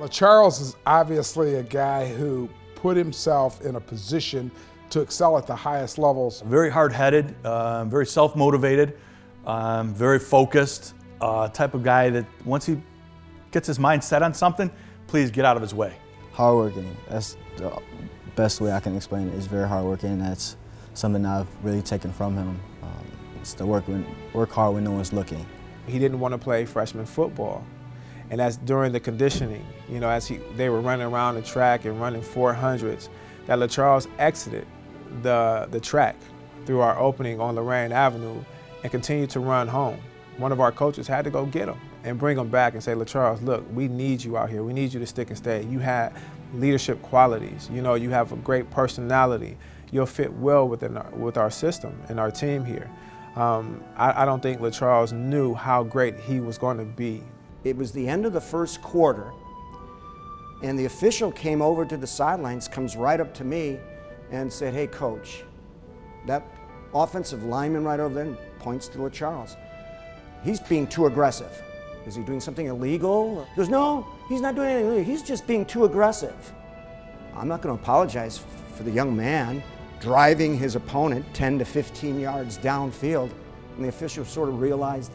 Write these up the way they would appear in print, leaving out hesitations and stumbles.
Charles is obviously a guy who put himself in a position to excel at the highest levels. Very hard-headed, very self-motivated, very focused, type of guy that once he gets his mind set on something, please get out of his way. Hardworking, that's the best way I can explain it. He's very hardworking, and that's something I've really taken from him. It's to work hard when no one's looking. He didn't want to play freshman football. And that's during the conditioning, you know, as they were running around the track and running 400s, that LaCharles exited the track through our opening on Lorraine Avenue and continued to run home. One of our coaches had to go get him and bring him back and say, LaCharles, look, we need you out here. We need you to stick and stay. You had leadership qualities. You know, you have a great personality. You'll fit well with our system and our team here. I don't think LaCharles knew how great he was going to be. It was the end of the first quarter, and the official came over to the sidelines, comes right up to me and said, hey, coach, that offensive lineman right over there, and points to LaCharles. He's being too aggressive. Is he doing something illegal? He goes, no, he's not doing anything illegal. He's just being too aggressive. I'm not going to apologize for the young man driving his opponent 10 to 15 yards downfield. And the official sort of realized,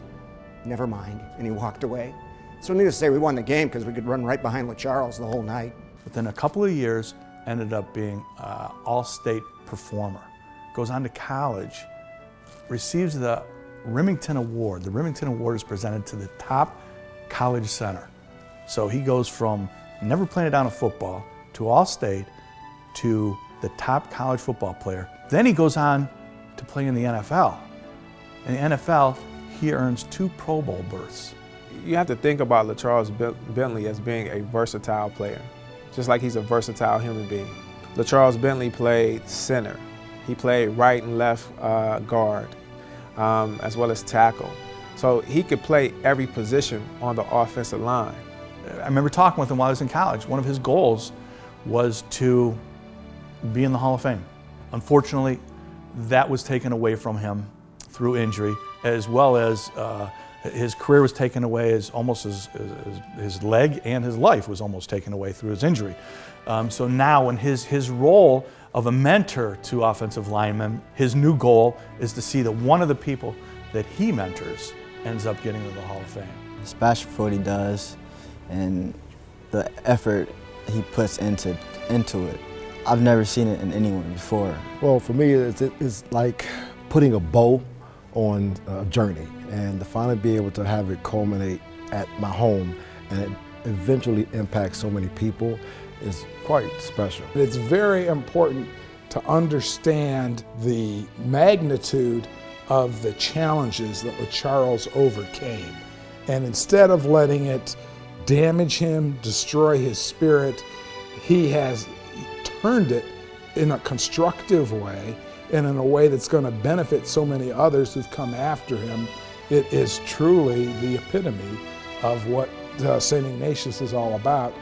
never mind, and he walked away. So needless to say, we won the game because we could run right behind LaCharles the whole night. Within a couple of years, ended up being an all-state performer. Goes on to college, receives the Remington Award. The Remington Award is presented to the top college center. So he goes from never playing down a football to all-state to the top college football player. Then he goes on to play in the NFL. In the NFL, he earns 2 Pro Bowl berths. You have to think about LaCharles Bentley as being a versatile player, just like he's a versatile human being. LaCharles Bentley played center. He played right and left guard, as well as tackle. So he could play every position on the offensive line. I remember talking with him while I was in college. One of his goals was to be in the Hall of Fame. Unfortunately, that was taken away from him through injury, as well as his career was taken away, as almost as his leg and his life was almost taken away through his injury. So now in his role of a mentor to offensive linemen, his new goal is to see that one of the people that he mentors ends up getting to the Hall of Fame. His passion for what he does and the effort he puts into it. I've never seen it in anyone before. Well, for me, it's like putting a bow on a journey, and to finally be able to have it culminate at my home and it eventually impact so many people is quite special. It's very important to understand the magnitude of the challenges that LaCharles overcame. And instead of letting it damage him, destroy his spirit, he has turned it in a constructive way and in a way that's going to benefit so many others who've come after him. It is truly the epitome of what St. Ignatius is all about.